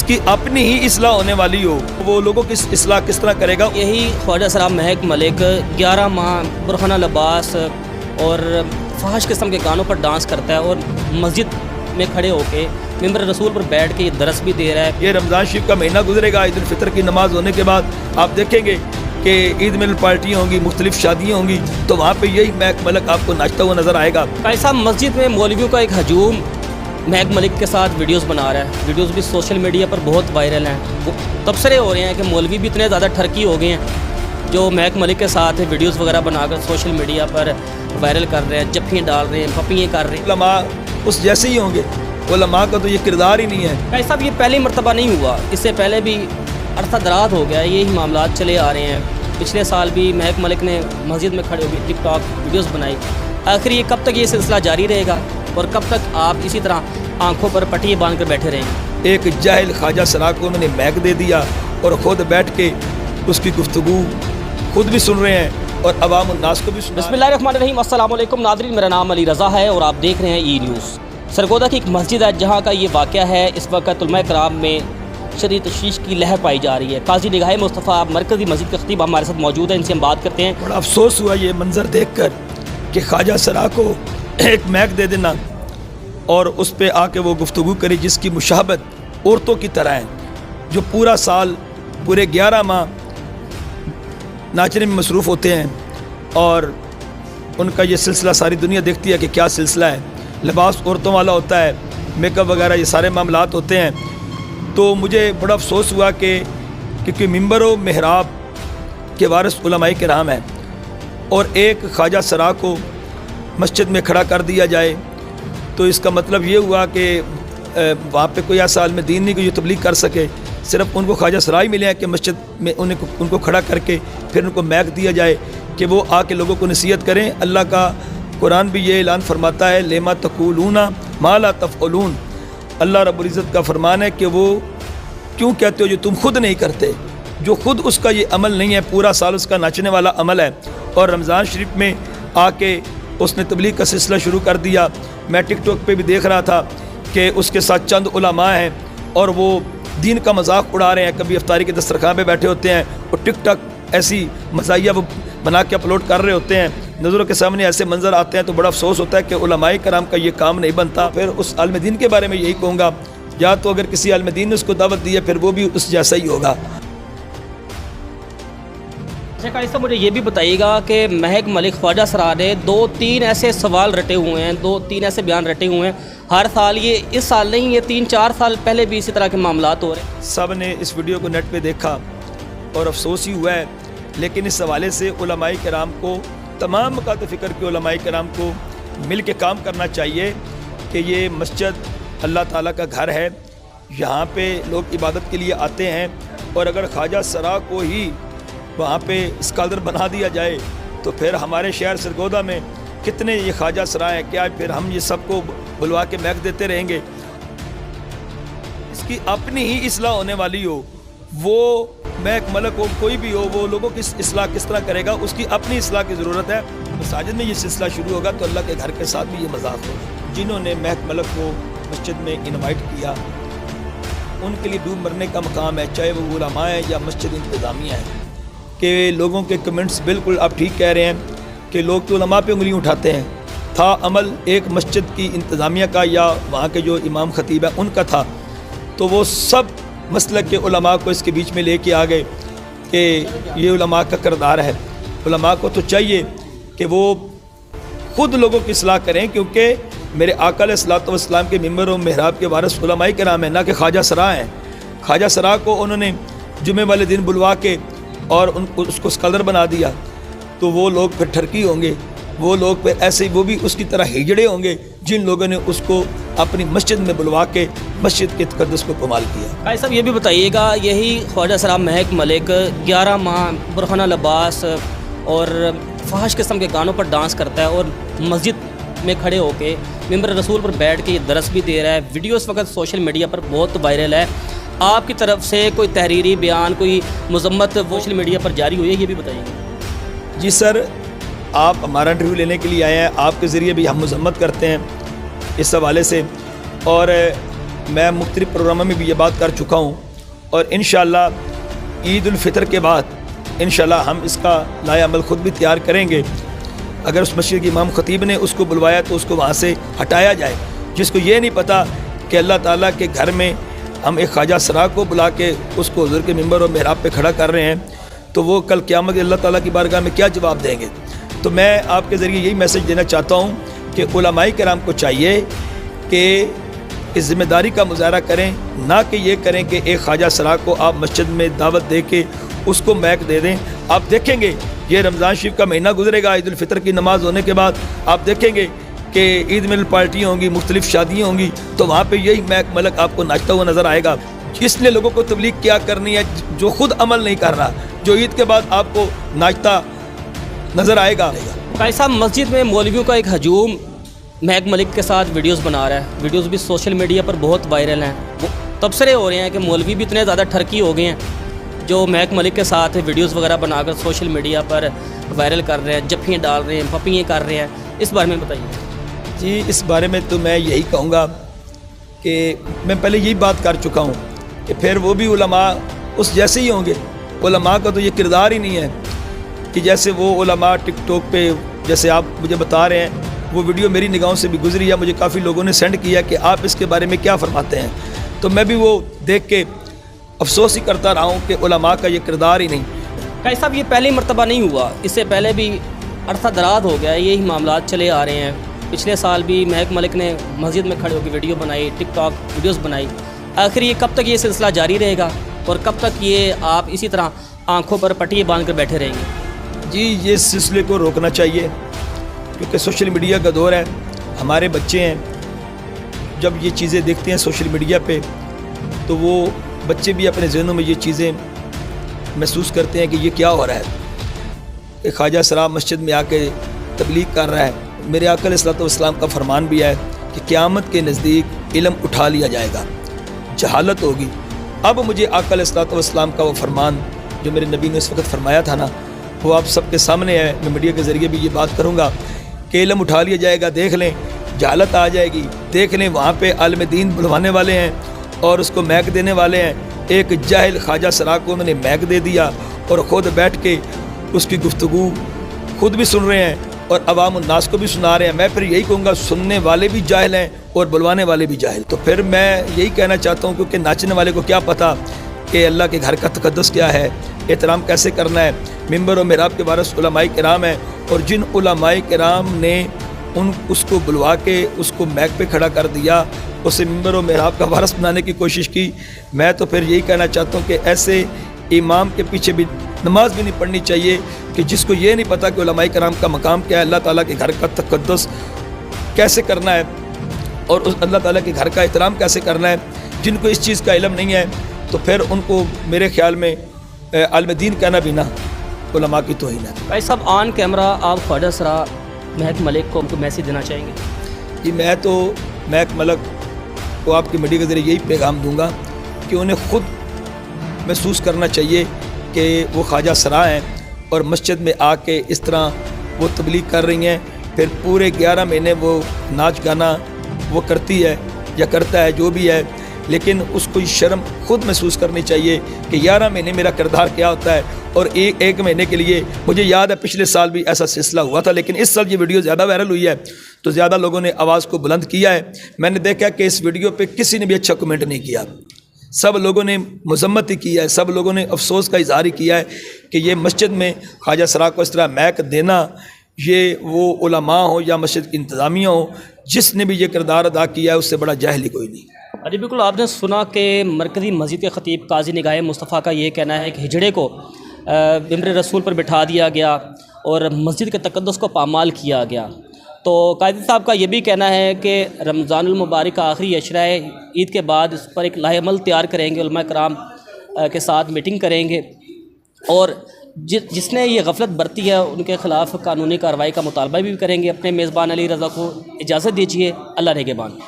اس کی اپنی ہی اصلاح ہونے والی ہو، وہ لوگوں کی اصلاح کس طرح کرے گا؟ یہی خواجہ سراب مہک ملک 11 ماہ برہنہ لباس اور فحش قسم کے گانوں پر ڈانس کرتا ہے اور مسجد میں کھڑے ہو کے ممبر رسول پر بیٹھ کے یہ درس بھی دے رہا ہے۔ یہ رمضان شریف کا مہینہ گزرے گا، عید الفطر کی نماز ہونے کے بعد آپ دیکھیں گے کہ عید ملن پارٹیاں ہوں گی، مختلف شادیاں ہوں گی، تو وہاں پہ یہی مہک ملک آپ کو ناچتا ہوا نظر آئے گا۔ ایسا مسجد میں مولویوں کا ایک ہجوم مہک ملک کے ساتھ ویڈیوز بنا رہا ہے، ویڈیوز بھی سوشل میڈیا پر بہت وائرل ہیں۔ وہ تبصرے ہو رہے ہیں کہ مولوی بھی اتنے زیادہ ٹھرکی ہو گئے ہیں جو مہک ملک کے ساتھ ویڈیوز وغیرہ بنا کر سوشل میڈیا پر وائرل کر رہے ہیں، جفیں ڈال رہے ہیں، پپیاں کر رہے ہیں۔ علماء اس جیسے ہی ہوں گے، علماء کا تو یہ کردار ہی نہیں ہے۔ ایسا بھی یہ پہلی مرتبہ نہیں ہوا، اس سے پہلے بھی عرصہ دراز ہو گیا، یہی معاملات چلے آ رہے ہیں۔ پچھلے سال بھی مہک ملک نے مسجد میں کھڑے ہو کے ٹک ٹاک ویڈیوز بنائی۔ آخر یہ کب تک یہ سلسلہ جاری رہے گا اور کب تک آپ اسی طرح آنکھوں پر پٹیاں باندھ کر بیٹھے رہیں گے؟ ایک جاہل خواجہ سرا کو انہوں نے مہک دے دیا اور خود بیٹھ کے اس کی گفتگو خود بھی سن رہے ہیں اور عوام الناس کو بھی سن۔ بسم اللہ الرحمن الرحیم، السلام علیکم ناظرین، میرا نام علی رضا ہے اور آپ دیکھ رہے ہیں ای نیوز۔ سرگودا کی ایک مسجد ہے جہاں کا یہ واقعہ ہے، اس وقت علماء کرام میں شدید تشویش کی لہر پائی جا رہی ہے۔ قاضی نگاہ مصطفیٰ مرکزی مسجد کے خطیب ہمارے ساتھ موجود ہیں، ان سے ہم بات کرتے ہیں۔ بڑا افسوس ہوا یہ منظر دیکھ کر کہ خواجہ سرا کو ایک مہک دے دینا اور اس پہ آ کے وہ گفتگو کرے جس کی مشابہت عورتوں کی طرح ہے، جو پورا سال پورے 11 ماہ ناچنے میں مصروف ہوتے ہیں اور ان کا یہ سلسلہ ساری دنیا دیکھتی ہے کہ کیا سلسلہ ہے۔ لباس عورتوں والا ہوتا ہے، میک اپ وغیرہ یہ سارے معاملات ہوتے ہیں۔ تو مجھے بڑا افسوس ہوا کہ کیونکہ ممبر و محراب کے وارث علماء کرام ہیں اور ایک خواجہ سرا کو مسجد میں کھڑا کر دیا جائے، تو اس کا مطلب یہ ہوا کہ وہاں پہ کوئی ایسا عالم دین نہیں کہ جو تبلیغ کر سکے، صرف ان کو خواجہ سرا ہی ملے ہیں کہ مسجد میں ان کو کھڑا کر کے پھر ان کو مہک دیا جائے کہ وہ آ کے لوگوں کو نصیحت کریں۔ اللہ کا قرآن بھی یہ اعلان فرماتا ہے، لما تقولون ما لا تفعلون۔ اللہ رب العزت کا فرمان ہے کہ وہ کیوں کہتے ہو جو تم خود نہیں کرتے، جو خود اس کا یہ عمل نہیں ہے، پورا سال اس کا ناچنے والا عمل ہے اور رمضان شریف میں آ کے اس نے تبلیغ کا سلسلہ شروع کر دیا۔ میں ٹک ٹاک پہ بھی دیکھ رہا تھا کہ اس کے ساتھ چند علماء ہیں اور وہ دین کا مذاق اڑا رہے ہیں، کبھی افطاری کے دسترخوان پہ بیٹھے ہوتے ہیں اور ٹک ٹاک ایسی مزاحیہ وہ بنا کے اپلوڈ کر رہے ہوتے ہیں، نظروں کے سامنے ایسے منظر آتے ہیں تو بڑا افسوس ہوتا ہے کہ علماء کرام کا یہ کام نہیں بنتا۔ پھر اس عالم دین کے بارے میں یہی کہوں گا، یا تو اگر کسی عالم دین نے اس کو دعوت دی ہے پھر وہ بھی اس جیسا ہی ہوگا۔ قاری صاحب مجھے یہ بھی بتائیے گا کہ مہک ملک خواجہ سرا نے 2-3 ایسے سوال رٹے ہوئے ہیں، 2-3 ایسے بیان رٹے ہوئے ہیں، ہر سال، یہ اس سال نہیں، یہ 3-4 سال پہلے بھی اسی طرح کے معاملات ہو رہے ہیں۔ سب نے اس ویڈیو کو نیٹ پہ دیکھا اور افسوس ہی ہوا ہے، لیکن اس حوالے سے علماء کرام کو، تمام مکاتب فکر کے علماء کرام کو مل کے کام کرنا چاہیے کہ یہ مسجد اللہ تعالیٰ کا گھر ہے، یہاں پہ لوگ عبادت کے لیے آتے ہیں، اور اگر خواجہ سرا کو ہی وہاں پہ اسکالر بنا دیا جائے تو پھر ہمارے شہر سرگودا میں کتنے یہ خواجہ سرا ہیں، کیا پھر ہم یہ سب کو بلوا کے مہک دیتے رہیں گے؟ اس کی اپنی ہی اصلاح ہونے والی ہو، وہ مہک ملک ہو، کوئی بھی ہو، وہ لوگوں کی اصلاح کس طرح کرے گا؟ اس کی اپنی اصلاح کی ضرورت ہے۔ مساجد میں یہ سلسلہ شروع ہوگا تو اللہ کے گھر کے ساتھ بھی یہ مذاق ہوگا۔ جنہوں نے مہک ملک کو مسجد میں انوائٹ کیا ان کے لیے ڈوب مرنے کا مقام ہے، چاہے وہ علماء ہیں یا مسجد انتظامیہ ہیں، کہ لوگوں کے کمنٹس بالکل آپ ٹھیک کہہ رہے ہیں کہ لوگ تو علماء پہ انگلیاں اٹھاتے ہیں۔ تھا عمل ایک مسجد کی انتظامیہ کا یا وہاں کے جو امام خطیب ہے ان کا تھا، تو وہ سب مسلک کے علماء کو اس کے بیچ میں لے کے آ گئے کہ یہ علماء کا کردار ہے۔ علماء کو تو چاہیے کہ وہ خود لوگوں کی اصلاح کریں، کیونکہ میرے آقا علیہ الصلوۃ والسلام کے ممبر و محراب کے وارث علماء کرام ہیں، نہ کہ خواجہ سرا ہیں۔ خواجہ سرا کو انہوں نے جمعے والے دن بلوا کے اور اس کو اسکالر بنا دیا تو وہ لوگ پھر ٹھرکی ہوں گے، وہ لوگ پھر ایسے وہ بھی اس کی طرح ہجڑے ہوں گے جن لوگوں نے اس کو اپنی مسجد میں بلوا کے مسجد کے تقدس کو پامال کیا۔ قاری صاحب یہ بھی بتائیے گا، یہی خواجہ سراب مہک ملک 11 ماہ برہنہ لباس اور فحش قسم کے گانوں پر ڈانس کرتا ہے اور مسجد میں کھڑے ہو کے ممبر رسول پر بیٹھ کے یہ درس بھی دے رہا ہے۔ ویڈیو اس وقت سوشل میڈیا پر بہت وائرل ہے، آپ کی طرف سے کوئی تحریری بیان، کوئی مذمت سوشل میڈیا پر جاری ہوئی ہے؟ یہ بھی بتائیے گا۔ جی سر، آپ ہمارا انٹرویو لینے کے لیے آئے ہیں، آپ کے ذریعے بھی ہم مذمت کرتے ہیں اس حوالے سے، اور میں مختلف پروگراموں میں بھی یہ بات کر چکا ہوں، اور انشاءاللہ عید الفطر کے بعد انشاءاللہ ہم اس کا لائحہ عمل خود بھی تیار کریں گے۔ اگر اس مسجد کے امام خطیب نے اس کو بلوایا تو اس کو وہاں سے ہٹایا جائے۔ جس کو یہ نہیں پتہ کہ اللہ تعالیٰ کے گھر میں ہم ایک خواجہ سرا کو بلا کے اس کو حضور کے ممبر اور محراب پہ کھڑا کر رہے ہیں، تو وہ کل قیامت اللہ تعالیٰ کی بارگاہ میں کیا جواب دیں گے؟ تو میں آپ کے ذریعے یہی میسج دینا چاہتا ہوں کہ علماء کرام کو چاہیے کہ اس ذمہ داری کا مظاہرہ کریں، نہ کہ یہ کریں کہ ایک خواجہ سرا کو آپ مسجد میں دعوت دے کے اس کو میک دے دیں۔ آپ دیکھیں گے یہ رمضان شریف کا مہینہ گزرے گا، عید الفطر کی نماز ہونے کے بعد آپ دیکھیں گے کہ عید مل پارٹیاں ہوں گی، مختلف شادیاں ہوں گی، تو وہاں پہ یہی میک ملک آپ کو ناچتا ہوا نظر آئے گا۔ اس لیے لوگوں کو تبلیغ کیا کرنی ہے جو خود عمل نہیں کر رہا، جو عید کے بعد آپ کو ناچتا نظر آئے گا۔ قائد صاحب، مسجد میں مولویوں کا ایک ہجوم مہک ملک کے ساتھ ویڈیوز بنا رہا ہے، ویڈیوز بھی سوشل میڈیا پر بہت وائرل ہیں، تبصرے ہو رہے ہیں کہ مولوی بھی اتنے زیادہ ٹھرکی ہو گئے ہیں جو مہک ملک کے ساتھ ویڈیوز وغیرہ بنا کر سوشل میڈیا پر وائرل کر رہے ہیں، جفیاں ڈال رہے ہیں، پپیاں کر رہے ہیں، اس بارے میں بتائیے۔ جی، اس بارے میں تو میں یہی کہوں گا کہ میں پہلے یہی بات کر چکا ہوں کہ پھر وہ بھی علماء اس جیسے ہی ہوں گے۔ علماء کا تو یہ کردار ہی نہیں ہے کہ جیسے وہ علماء ٹک ٹاک پہ جیسے آپ مجھے بتا رہے ہیں، وہ ویڈیو میری نگاہوں سے بھی گزری ہے، مجھے کافی لوگوں نے سینڈ کیا کہ آپ اس کے بارے میں کیا فرماتے ہیں، تو میں بھی وہ دیکھ کے افسوس ہی کرتا رہا ہوں کہ علماء کا یہ کردار ہی نہیں۔ قائد صاحب، یہ پہلی مرتبہ نہیں ہوا، اس سے پہلے بھی عرصہ دراز ہو گیا ہے، یہی معاملات چلے آ رہے ہیں۔ پچھلے سال بھی مہک ملک نے مسجد میں کھڑے ہو کے ویڈیو بنائی، ٹک ٹاک ویڈیوز بنائی۔ آخر یہ کب تک یہ سلسلہ جاری رہے گا اور کب تک یہ آپ اسی طرح آنکھوں پر پٹیاں باندھ کر بیٹھے رہیں گے؟ جی، یہ سلسلے کو روکنا چاہیے کیونکہ سوشل میڈیا کا دور ہے، ہمارے بچے ہیں، جب یہ چیزیں دیکھتے ہیں سوشل میڈیا پہ تو وہ بچے بھی اپنے ذہنوں میں یہ چیزیں محسوس کرتے ہیں کہ یہ کیا ہو رہا ہے کہ خواجہ سرا مسجد میں آ کے تبلیغ کر رہا ہے۔ میرے آقا علیہ الصلوۃ والسلام کا فرمان بھی ہے کہ قیامت کے نزدیک علم اٹھا لیا جائے گا، جہالت ہوگی۔ اب مجھے آقا علیہ الصلوۃ والسلام کا وہ فرمان جو میرے نبی نے اس وقت فرمایا تھا نا، وہ آپ سب کے سامنے ہے، میں میڈیا کے ذریعے بھی یہ بات کروں گا کہ علم اٹھا لیا جائے گا، دیکھ لیں جہالت آ جائے گی، دیکھ لیں وہاں پہ عالم دین بلوانے والے ہیں اور اس کو میک دینے والے ہیں۔ ایک جاہل خواجہ سرا کو انہوں نے میک دے دیا اور خود بیٹھ کے اس کی گفتگو خود بھی سن رہے ہیں اور عوام الناس کو بھی سنا رہے ہیں۔ میں پھر یہی کہوں گا سننے والے بھی جاہل ہیں اور بلوانے والے بھی جاہل۔ تو پھر میں یہی کہنا چاہتا ہوں کیونکہ ناچنے والے کو کیا پتہ کہ اللہ کے گھر کا تقدس کیا ہے، احترام کیسے کرنا ہے۔ ممبر و محراب کے وارث علماء کرام ہیں، اور جن علماء کرام نے اس کو بلوا کے اس کو میک پہ کھڑا کر دیا، اسے ممبر و محراب کا وارث بنانے کی کوشش کی، میں تو پھر یہی کہنا چاہتا ہوں کہ ایسے امام کے پیچھے بھی نماز بھی نہیں پڑھنی چاہیے کہ جس کو یہ نہیں پتہ کہ علماء کرام کا مقام کیا ہے، اللہ تعالیٰ کے گھر کا تقدس کیسے کرنا ہے اور اس اللہ تعالیٰ کے گھر کا احترام کیسے کرنا ہے۔ جن کو اس چیز کا علم نہیں ہے تو پھر ان کو میرے خیال میں عالم دین کہنا بھی نہ علماء کی توہین ہے۔ بھائی صاحب، آن کیمرہ آپ خواجہ سرا مہک ملک کو میسیج دینا چاہیں گے؟ جی، میں تو مہک ملک کو آپ کی میڈیا کے ذریعے یہی پیغام دوں گا کہ انہیں خود محسوس کرنا چاہیے کہ وہ خواجہ سرا ہیں اور مسجد میں آ کے اس طرح وہ تبلیغ کر رہی ہیں، پھر پورے 11 مہینے وہ ناچ گانا وہ کرتی ہے یا کرتا ہے جو بھی ہے، لیکن اس کو شرم خود محسوس کرنی چاہیے کہ 11 مہینے میرا کردار کیا ہوتا ہے اور ایک مہینے کے لیے۔ مجھے یاد ہے پچھلے سال بھی ایسا سلسلہ ہوا تھا، لیکن اس سال یہ ویڈیو زیادہ وائرل ہوئی ہے تو زیادہ لوگوں نے آواز کو بلند کیا ہے۔ میں نے دیکھا کہ اس ویڈیو پہ کسی نے بھی اچھا کمنٹ نہیں کیا، سب لوگوں نے مذمت ہی کیا ہے، سب لوگوں نے افسوس کا اظہار ہی کیا ہے کہ یہ مسجد میں خواجہ سرا کو اس طرح میک دینا، یہ وہ علماء ہوں یا مسجد کی انتظامیہ ہوں، جس نے بھی یہ کردار ادا کیا ہے اس سے بڑا جاہل ہی کوئی نہیں۔ جی بالکل، آپ نے سنا کہ مرکزی مسجد کے خطیب قاضی نگاہ مصطفیٰ کا یہ کہنا ہے کہ ہجڑے کو ممبر رسول پر بٹھا دیا گیا اور مسجد کے تقدس کو پامال کیا گیا۔ تو قاضی صاحب کا یہ بھی کہنا ہے کہ رمضان المبارک کا آخری عشرہ ہے، عید کے بعد اس پر ایک لائحہ عمل تیار کریں گے، علماء کرام کے ساتھ میٹنگ کریں گے اور جس نے یہ غفلت برتی ہے ان کے خلاف قانونی کارروائی کا مطالبہ بھی کریں گے۔ اپنے میزبان علی رضا کو اجازت دیجیے، اللہ نگہبان۔